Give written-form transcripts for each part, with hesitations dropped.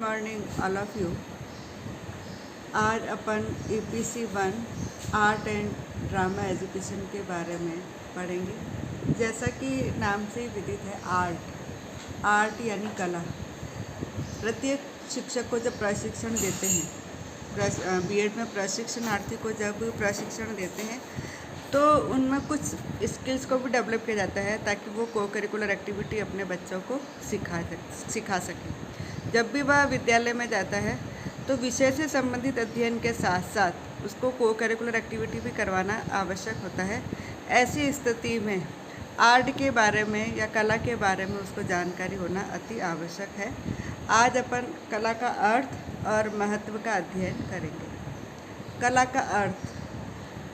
Morning all of you. आज अपन EPC 1 art and drama education के बारे में पढ़ेंगे। जैसा कि नाम से ही विदित है, आर्ट यानी कला। प्रत्येक शिक्षक को जब प्रशिक्षण देते हैं, बीएड में प्रशिक्षणार्थी को जब प्रशिक्षण देते हैं तो उनमें कुछ स्किल्स को भी डेवलप किया जाता है ताकि वो को करिकुलर एक्टिविटी अपने बच्चों को सिखा सके। जब भी वह विद्यालय में जाता है तो विषय से संबंधित अध्ययन के साथ साथ उसको को करिकुलर एक्टिविटी भी करवाना आवश्यक होता है। ऐसी स्थिति में आर्ट के बारे में या कला के बारे में उसको जानकारी होना अति आवश्यक है। आज अपन कला का अर्थ और महत्व का अध्ययन करेंगे। कला का अर्थ।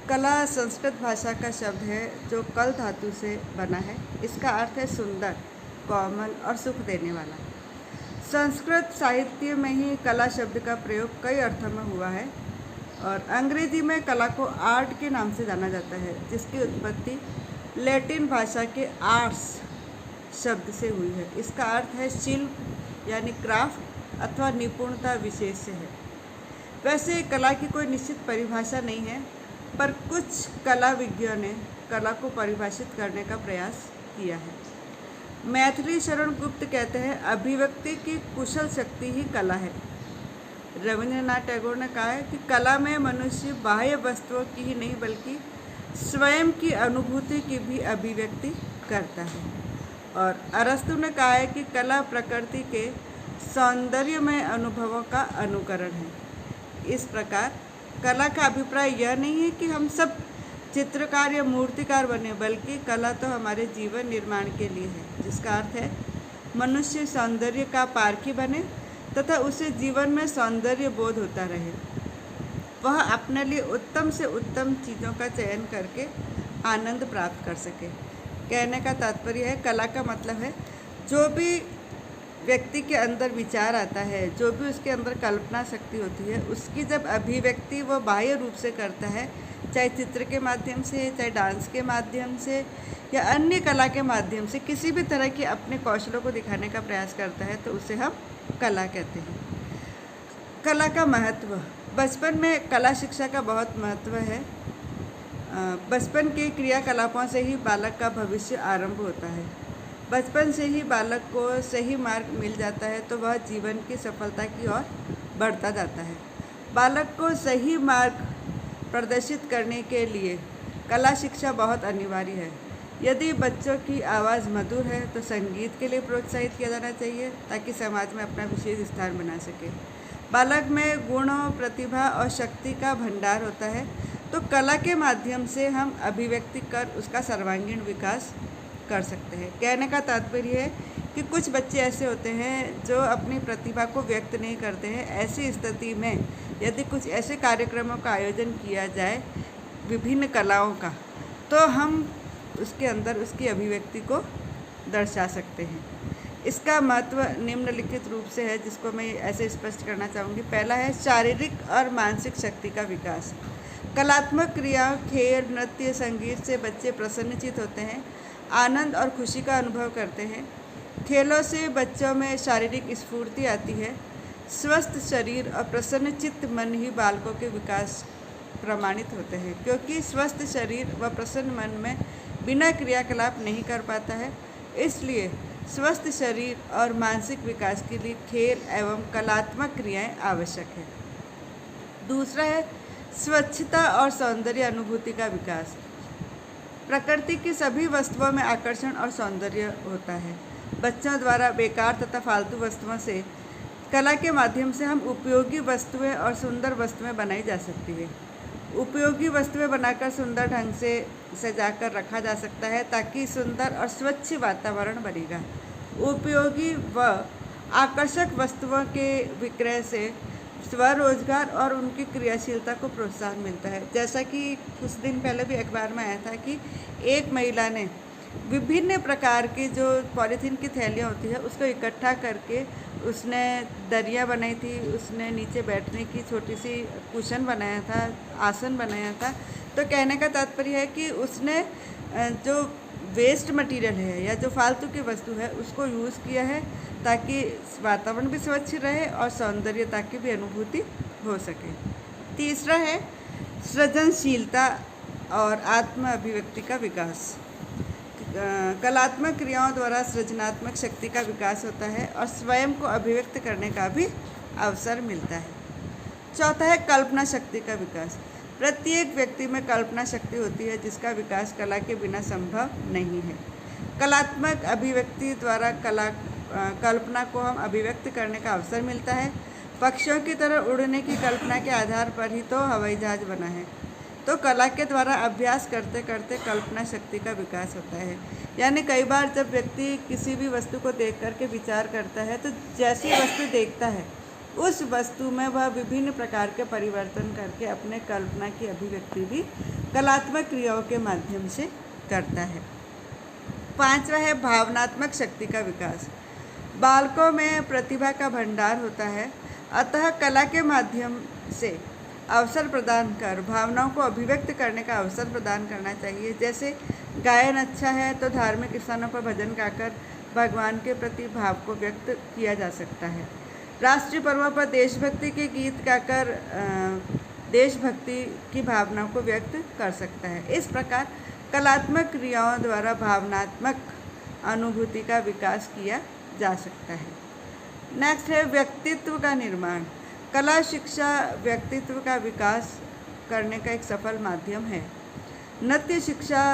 कला संस्कृत भाषा का शब्द है जो कल धातु से बना है। इसका अर्थ है सुंदर, कोमल और सुख देने वाला। संस्कृत साहित्य में ही कला शब्द का प्रयोग कई अर्थों में हुआ है और अंग्रेजी में कला को आर्ट के नाम से जाना जाता है, जिसकी उत्पत्ति लैटिन भाषा के आर्ट्स शब्द से हुई है। इसका अर्थ है शिल्प यानी क्राफ्ट अथवा निपुणता विशेष से है। वैसे कला की कोई निश्चित परिभाषा नहीं है, पर कुछ कलाविज्ञों ने कला को परिभाषित करने का प्रयास किया है। मैथिली शरण गुप्त कहते हैं, अभिव्यक्ति की कुशल शक्ति ही कला है। रविंद्रनाथ टैगोर ने कहा है कि कला में मनुष्य बाह्य वस्तुओं की ही नहीं बल्कि स्वयं की अनुभूति की भी अभिव्यक्ति करता है। और अरस्तु ने कहा है कि कला प्रकृति के सौंदर्यमय अनुभवों का अनुकरण है। इस प्रकार कला का अभिप्राय यह नहीं है कि हम सब चित्रकार या मूर्तिकार बने, बल्कि कला तो हमारे जीवन निर्माण के लिए है, जिसका अर्थ है मनुष्य सौंदर्य का पारखी बने तथा उसे जीवन में सौंदर्य बोध होता रहे। वह अपने लिए उत्तम से उत्तम चीज़ों का चयन करके आनंद प्राप्त कर सके। कहने का तात्पर्य है, कला का मतलब है जो भी व्यक्ति के अंदर विचार आता है, जो भी उसके अंदर कल्पना शक्ति होती है, उसकी जब अभिव्यक्ति वो बाह्य रूप से करता है, चाहे चित्र के माध्यम से, चाहे डांस के माध्यम से या अन्य कला के माध्यम से, किसी भी तरह की अपने कौशलों को दिखाने का प्रयास करता है तो उसे हम कला कहते हैं। कला का महत्व। बचपन में कला शिक्षा का बहुत महत्व है। बचपन के क्रियाकलापों से ही बालक का भविष्य आरंभ होता है। बचपन से ही बालक को सही मार्ग मिल जाता है तो वह जीवन की सफलता की ओर बढ़ता जाता है। बालक को सही मार्ग प्रदर्शित करने के लिए कला शिक्षा बहुत अनिवार्य है। यदि बच्चों की आवाज़ मधुर है तो संगीत के लिए प्रोत्साहित किया जाना चाहिए ताकि समाज में अपना विशेष स्थान बना सके। बालक में गुणों, प्रतिभा और शक्ति का भंडार होता है तो कला के माध्यम से हम अभिव्यक्ति कर उसका सर्वांगीण विकास कर सकते हैं। कहने का तात्पर्य है कि कुछ बच्चे ऐसे होते हैं जो अपनी प्रतिभा को व्यक्त नहीं करते हैं। ऐसी स्थिति में यदि कुछ ऐसे कार्यक्रमों का आयोजन किया जाए विभिन्न कलाओं का, तो हम उसके अंदर उसकी अभिव्यक्ति को दर्शा सकते हैं। इसका महत्व निम्नलिखित रूप से है, जिसको मैं ऐसे स्पष्ट करना चाहूँगी। पहला है शारीरिक और मानसिक शक्ति का विकास। कलात्मक क्रिया, खेल, नृत्य, संगीत से बच्चे प्रसन्नचित्त होते हैं, आनंद और खुशी का अनुभव करते हैं। खेलों से बच्चों में शारीरिक स्फूर्ति आती है। स्वस्थ शरीर और प्रसन्नचित्त मन ही बालकों के विकास प्रमाणित होते हैं, क्योंकि स्वस्थ शरीर व प्रसन्न मन में बिना क्रियाकलाप नहीं कर पाता है। इसलिए स्वस्थ शरीर और मानसिक विकास के लिए खेल एवं कलात्मक क्रियाएं आवश्यक है। दूसरा है स्वच्छता और सौंदर्य अनुभूति का विकास। प्रकृति की सभी वस्तुओं में आकर्षण और सौंदर्य होता है। बच्चों द्वारा बेकार तथा फालतू वस्तुओं से कला के माध्यम से हम उपयोगी वस्तुएं और सुंदर वस्तुएं बनाई जा सकती है। उपयोगी वस्तुएं बनाकर सुंदर ढंग से सजाकर रखा जा सकता है ताकि सुंदर और स्वच्छ वातावरण बनेगा। उपयोगी व आकर्षक वस्तुओं के विक्रय से स्वरोजगार और उनकी क्रियाशीलता को प्रोत्साहन मिलता है। जैसा कि कुछ दिन पहले भी अखबार में आया था कि एक महिला ने विभिन्न प्रकार की जो पॉलीथीन की थैलियाँ होती है उसको इकट्ठा करके उसने दरिया बनाई थी, उसने नीचे बैठने की छोटी सी कुशन बनाया था, आसन बनाया था। तो कहने का तात्पर्य है कि उसने जो वेस्ट मटेरियल है या जो फालतू की वस्तु है उसको यूज़ किया है ताकि वातावरण भी स्वच्छ रहे और सौंदर्यता की भी अनुभूति हो सके। तीसरा है सृजनशीलता और आत्म अभिव्यक्ति का विकास। कलात्मक क्रियाओं द्वारा सृजनात्मक शक्ति का विकास होता है और स्वयं को अभिव्यक्त करने का भी अवसर मिलता है। चौथा है कल्पना शक्ति का विकास। प्रत्येक व्यक्ति में कल्पना शक्ति होती है जिसका विकास कला के बिना संभव नहीं है। कलात्मक अभिव्यक्ति द्वारा कल्पना को हम अभिव्यक्त करने का अवसर मिलता है। पक्षियों की तरह उड़ने की कल्पना के आधार पर ही तो हवाई जहाज बना है। तो कला के द्वारा अभ्यास करते करते कल्पना शक्ति का विकास होता है। यानी कई बार जब व्यक्ति किसी भी वस्तु को देख करके विचार करता है तो जैसी वस्तु देखता है उस वस्तु में वह विभिन्न प्रकार के परिवर्तन करके अपने कल्पना की अभिव्यक्ति भी कलात्मक क्रियाओं के माध्यम से करता है। पांचवा है भावनात्मक शक्ति का विकास। बालकों में प्रतिभा का भंडार होता है, अतः कला के माध्यम से अवसर प्रदान कर भावनाओं को अभिव्यक्त करने का अवसर प्रदान करना चाहिए। जैसे गायन अच्छा है तो धार्मिक स्थानों पर भजन गाकर भगवान के प्रति भाव को व्यक्त किया जा सकता है। राष्ट्रीय पर्वों पर देशभक्ति के गीत गाकर देशभक्ति की भावनाओं को व्यक्त कर सकता है। इस प्रकार कलात्मक क्रियाओं द्वारा भावनात्मक अनुभूति का विकास किया जा सकता है। नेक्स्ट है व्यक्तित्व का निर्माण। कला शिक्षा व्यक्तित्व का विकास करने का एक सफल माध्यम है। नृत्य शिक्षा,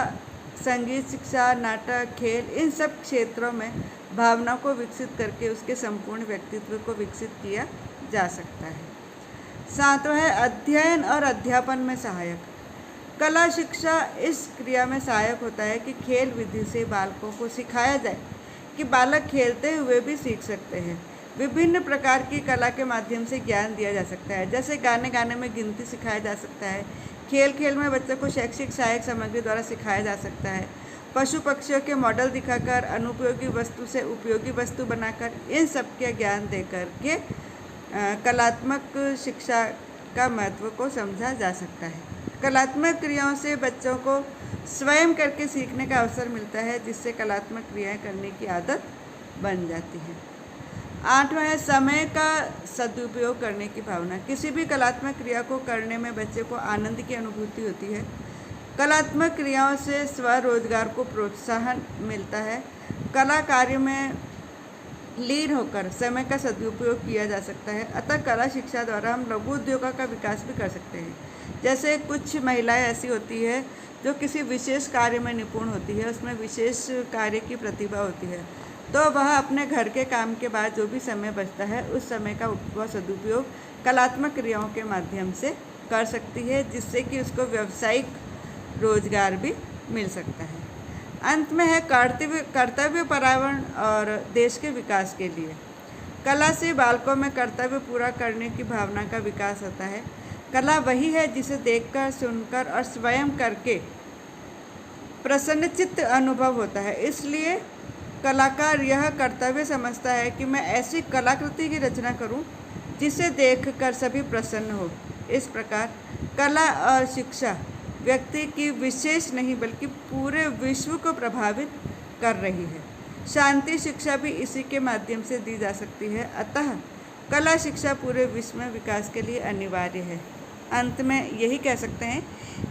संगीत शिक्षा, नाटक, खेल, इन सब क्षेत्रों में भावना को विकसित करके उसके संपूर्ण व्यक्तित्व को विकसित किया जा सकता है। सातवां है अध्ययन और अध्यापन में सहायक। कला शिक्षा इस क्रिया में सहायक होता है कि खेल विधि से बालकों को सिखाया जाए कि बालक खेलते हुए भी सीख सकते हैं। विभिन्न प्रकार की कला के माध्यम से ज्ञान दिया जा सकता है। जैसे गाने गाने में गिनती सिखाया जा सकता है, खेल खेल में बच्चों को शैक्षिक सहायक सामग्री द्वारा सिखाया जा सकता है, पशु पक्षियों के मॉडल दिखाकर अनुपयोगी वस्तु से उपयोगी वस्तु बनाकर इन सब के ज्ञान देकर के कलात्मक शिक्षा का महत्व को समझा जा सकता है। कलात्मक क्रियाओं से बच्चों को स्वयं करके सीखने का अवसर मिलता है, जिससे कलात्मक क्रियाएं करने की आदत बन जाती है। आठवां है समय का सदुपयोग करने की भावना। किसी भी कलात्मक क्रिया को करने में बच्चे को आनंद की अनुभूति होती है। कलात्मक क्रियाओं से स्वरोजगार को प्रोत्साहन मिलता है। कला कार्य में लीन होकर समय का सदुपयोग किया जा सकता है। अतः कला शिक्षा द्वारा हम लघु उद्योगों का विकास भी कर सकते हैं। जैसे कुछ महिलाएं ऐसी होती है जो किसी विशेष कार्य में निपुण होती है, उसमें विशेष कार्य की प्रतिभा होती है, तो वह अपने घर के काम के बाद जो भी समय बचता है उस समय का वह सदुपयोग कलात्मक क्रियाओं के माध्यम से कर सकती है, जिससे कि उसको व्यावसायिक रोजगार भी मिल सकता है। अंत में है कर्तव्य परायण और देश के विकास के लिए। कला से बालकों में कर्तव्य पूरा करने की भावना का विकास होता है। कला वही है जिसे देखकर, सुनकर और स्वयं करके प्रसन्नचित्त अनुभव होता है। इसलिए कलाकार यह कर्तव्य समझता है कि मैं ऐसी कलाकृति की रचना करूं जिसे देखकर सभी प्रसन्न हो। इस प्रकार कला और शिक्षा व्यक्ति की विशेष नहीं बल्कि पूरे विश्व को प्रभावित कर रही है। शांति शिक्षा भी इसी के माध्यम से दी जा सकती है। अतः कला शिक्षा पूरे विश्व में विकास के लिए अनिवार्य है। अंत में यही कह सकते हैं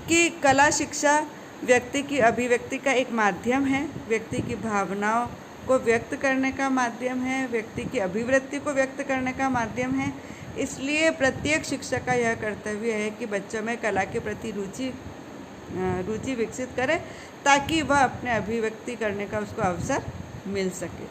कि कला शिक्षा व्यक्ति की अभिव्यक्ति का एक माध्यम है, व्यक्ति की भावनाओं को व्यक्त करने का माध्यम है, व्यक्ति की अभिव्यक्ति को व्यक्त करने का माध्यम है। इसलिए प्रत्येक शिक्षक का यह कर्तव्य है कि बच्चों में कला के प्रति रुचि विकसित करे ताकि वह अपने अभिव्यक्ति करने का उसको अवसर मिल सके।